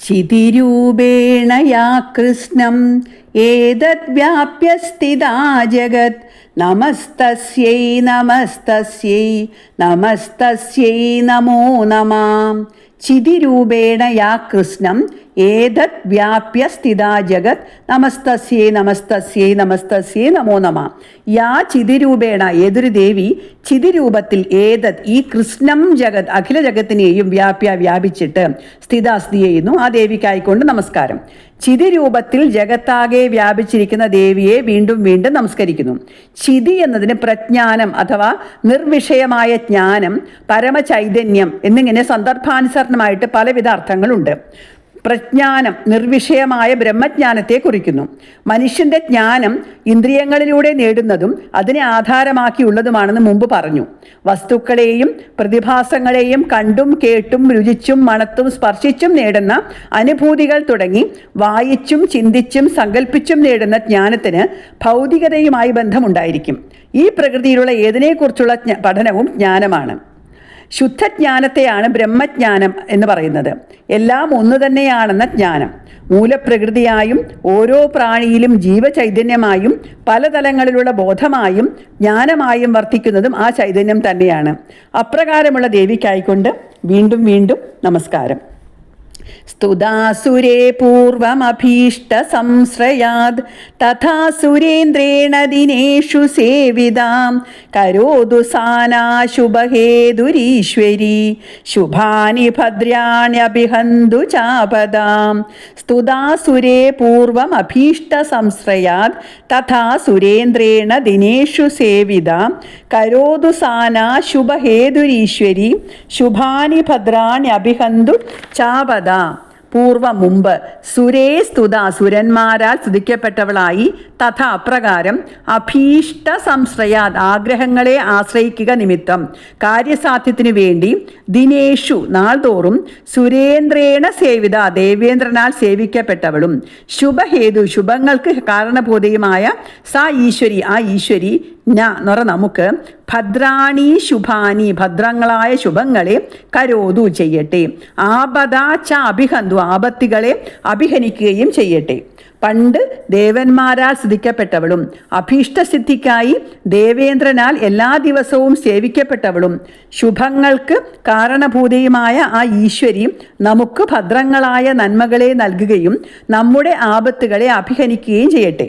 ചിതിരൂപേണ യാ കൃഷ്ണം ഏതദ്വ്യാപ്യ സ്ഥിതാ ജഗത് നമസ്തസ്യൈ നമസ്തസ്യൈ നമസ്തസ്യൈ നമോ നമഃ. ചിതിരൂപേണ യാ കൃഷ്ണം ഏതത് വ്യാപ്യ സ്ഥിതാ ജഗത് നമസ്തസ്യൈ നമസ്തസ്യൈ നമസ്തസ്യൈ നമോ നമഃ. യാ ചിതിരൂപേണ, ഏതൊരു ദേവി ചിതിരൂപത്തിൽ ഏതത് ഈ കൃഷ്ണം ജഗത് അഖില ജഗത്തിനെയും വ്യാപിച്ചിട്ട് സ്ഥിതി ചെയ്യുന്നു, ആ ദേവിക്കായിക്കൊണ്ട് നമസ്കാരം. ചിതിരൂപത്തിൽ ജഗത്താകെ വ്യാപിച്ചിരിക്കുന്ന ദേവിയെ വീണ്ടും വീണ്ടും നമസ്കരിക്കുന്നു. ചിതി എന്നതിന് പ്രജ്ഞാനം അഥവാ നിർവിഷയമായ ജ്ഞാനം, പരമചൈതന്യം എന്നിങ്ങനെ സന്ദർഭാനുസരണമായിട്ട് പലവിധ അർത്ഥങ്ങളുണ്ട്. പ്രജ്ഞാനം നിർവിഷയമായ ബ്രഹ്മജ്ഞാനത്തെ കുറിക്കുന്നു. മനുഷ്യന്റെ ജ്ഞാനം ഇന്ദ്രിയങ്ങളിലൂടെ നേടുന്നതും അതിനെ ആധാരമാക്കിയുള്ളതുമാണെന്ന് മുമ്പ് പറഞ്ഞു. വസ്തുക്കളെയും പ്രതിഭാസങ്ങളെയും കണ്ടും കേട്ടും രുചിച്ചും മണത്തും സ്പർശിച്ചും നേടുന്ന അനുഭൂതികൾ തുടങ്ങി വായിച്ചും ചിന്തിച്ചും സങ്കല്പിച്ചും നേടുന്ന ജ്ഞാനത്തിന് ഭൗതികതയുമായി ബന്ധമുണ്ടായിരിക്കും. ഈ പ്രകൃതിയിലുള്ള ഏതിനെക്കുറിച്ചുള്ള പഠനവും ജ്ഞാനമാണ്. ശുദ്ധജ്ഞാനത്തെയാണ് ബ്രഹ്മജ്ഞാനം എന്ന് പറയുന്നത്. എല്ലാം ഒന്നു തന്നെയാണെന്ന ജ്ഞാനം. മൂലപ്രകൃതിയായും ഓരോ പ്രാണിയിലും ജീവചൈതന്യമായും പലതലങ്ങളിലുള്ള ബോധമായും ജ്ഞാനമായും വർത്തിക്കുന്നതും ആ ചൈതന്യം തന്നെയാണ്. അപ്രകാരമുള്ള ദേവിക്കായിക്കൊണ്ട് വീണ്ടും വീണ്ടും നമസ്കാരം. സ്തുതാസുരേ പൂർവമഭീഷ്ട സംശ്രയാത് തഥാ സുരേന്ദ്രേണ ദിനേഷു സേവിതാം കരോതു സാനാ ശുഭഹേതുരീശ്വരി ശുഭാനി ഭദ്രാണ്യഭിഹന്തു ചാപദാം. സ്തുതാസുരേ പൂർവമഭീഷ്ട സംശ്രയാത് തഥാ സുരേന്ദ്രേണ ദിനേഷു സേവിതാം കരോതു സാനാ ശുഭഹേതുരീശ്വരി ശുഭാനി ഭദ്രാണ്യഭിഹന്തു ചാപദാം. പൂർവം മുമ്പ് സുരേ സ്തുത സുരന്മാരാൽ സ്തുതിക്കപ്പെട്ടവളായി തഥ അപ്രകാരം അഭീഷ്ട സംശ്രയാത് ആഗ്രഹങ്ങളെ ആശ്രയിക്കുക നിമിത്തം കാര്യസാധ്യത്തിനു വേണ്ടി ദിനേഷു നാൾതോറും സുരേന്ദ്രേണ സേവിത ദേവേന്ദ്രനാൽ സേവിക്കപ്പെട്ടവളും ശുഭഹേതു ശുഭങ്ങൾക്ക് കാരണഭൂതയുമായ സ ഈശ്വരി ആ ഈശ്വരി നമുക്ക് ഭദ്രാണി ശുഭാനി ഭദ്രങ്ങളായ ശുഭങ്ങളെ കരോതു ചെയ്യട്ടെ. ആപദ ച അഭിഹന്തു ആപത്തുകളെ അഭിഹനിക്കുകയും ചെയ്യട്ടെ. പണ്ട് ദേവന്മാരാൽ സ്തുതിക്കപ്പെട്ടവളും അഭീഷ്ടസിദ്ധിക്കായി ദേവേന്ദ്രനാൽ എല്ലാ ദിവസവും സേവിക്കപ്പെട്ടവളും ശുഭങ്ങൾക്ക് കാരണഭൂതയുമായ ആ ഈശ്വരി നമുക്ക് ഭദ്രങ്ങളായ നന്മകളെ നൽകുകയും നമ്മുടെ ആപത്തുകളെ അഭിഹനിക്കുകയും ചെയ്യട്ടെ.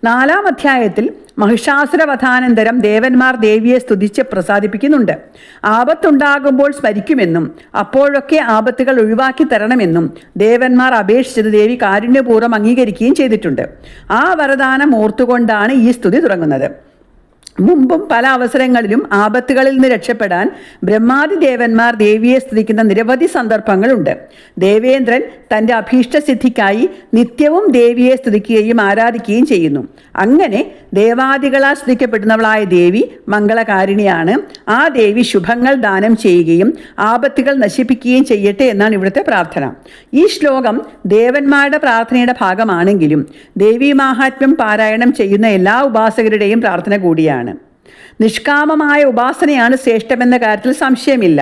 4-ാം അധ്യായത്തിൽ മഹിഷാസുരവധാനന്തരം ദേവന്മാർ ദേവിയെ സ്തുതിച്ച് പ്രസാദിപ്പിക്കുന്നുണ്ട്. ആപത്തുണ്ടാകുമ്പോൾ സ്മരിക്കുമെന്നും അപ്പോഴൊക്കെ ആപത്തുകൾ ഒഴിവാക്കി തരണമെന്നും ദേവന്മാർ അപേക്ഷിച്ചത് ദേവി കാരുണ്യപൂർവ്വം അംഗീകരിക്കുകയും ചെയ്തിട്ടുണ്ട്. ആ വരദാനം ഓർത്തുകൊണ്ടാണ് ഈ സ്തുതി തുടങ്ങുന്നത്. മുമ്പും പല അവസരങ്ങളിലും ആപത്തുകളിൽ നിന്ന് രക്ഷപ്പെടാൻ ബ്രഹ്മാദി ദേവന്മാർ ദേവിയെ സ്തുതിക്കുന്ന നിരവധി സന്ദർഭങ്ങളുണ്ട്. ദേവേന്ദ്രൻ തൻ്റെ അഭീഷ്ടസിദ്ധിക്കായി നിത്യവും ദേവിയെ സ്തുതിക്കുകയും ആരാധിക്കുകയും ചെയ്യുന്നു. അങ്ങനെ ദേവാദികളാൽ സ്തുതിക്കപ്പെടുന്നവളായ ദേവി മംഗളകാരിണിയാണ്. ആ ദേവി ശുഭങ്ങൾ ദാനം ചെയ്യുകയും ആപത്തുകൾ നശിപ്പിക്കുകയും ചെയ്യട്ടെ എന്നാണ് ഇവിടുത്തെ പ്രാർത്ഥന. ഈ ശ്ലോകം ദേവന്മാരുടെ പ്രാർത്ഥനയുടെ ഭാഗമാണെങ്കിലും ദേവീ മാഹാത്മ്യം പാരായണം ചെയ്യുന്ന എല്ലാ ഉപാസകരുടെയും പ്രാർത്ഥന കൂടിയാണ്. നിഷ്കാമമായ ഉപാസനയാണ് ശ്രേഷ്ഠമെന്ന കാര്യത്തിൽ സംശയമില്ല.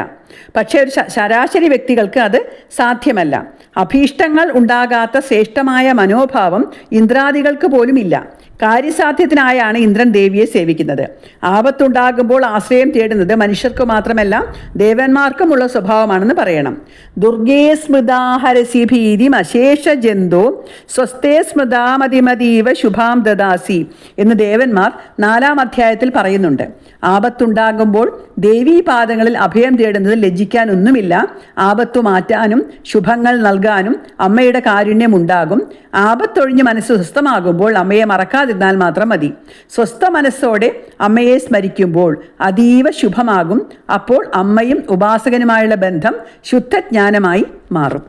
പക്ഷേ ഒരു ശരാശരി വ്യക്തികൾക്ക് അത് സാധ്യമല്ല. അഭീഷ്ടങ്ങൾ ഉണ്ടാകാത്ത ശ്രേഷ്ഠമായ മനോഭാവം ഇന്ദ്രാദികൾക്ക് പോലും ഇല്ല. കാര്യസാധ്യത്തിനായാണ് ഇന്ദ്രൻ ദേവിയെ സേവിക്കുന്നത്. ആപത്തുണ്ടാകുമ്പോൾ ആശ്രയം തേടുന്നത് മനുഷ്യർക്ക് മാത്രമല്ല ദേവന്മാർക്കുമുള്ള സ്വഭാവമാണെന്ന് പറയണം. ദുർഗേ സ്മൃതാ ഹരസി ഭീതിം അശേഷ ജന്തോ സ്വസ്തേ സ്മൃതാമതിമതീവ ശുഭാം ദദാസി എന്ന് ദേവന്മാർ 4-ാം അധ്യായത്തിൽ പറയുന്നുണ്ട്. ആപത്തുണ്ടാകുമ്പോൾ ദേവീപാദങ്ങളിൽ അഭയം തേടുന്നത് ലജ്ജിക്കാനൊന്നുമില്ല. ആപത്തു മാറ്റാനും ശുഭങ്ങൾ നൽകാനും അമ്മയുടെ കാരുണ്യം ഉണ്ടാകും. ആപത്തൊഴിഞ്ഞ് മനസ്സ് സ്വസ്ഥമാകുമ്പോൾ അമ്മയെ മറക്കാതിരുന്നാൽ മാത്രം മതി. സ്വസ്ഥ മനസ്സോടെ അമ്മയെ സ്മരിക്കുമ്പോൾ അതീവ ശുഭമാകും. അപ്പോൾ അമ്മയും ഉപാസകനുമായുള്ള ബന്ധം ശുദ്ധജ്ഞാനമായി മാറും.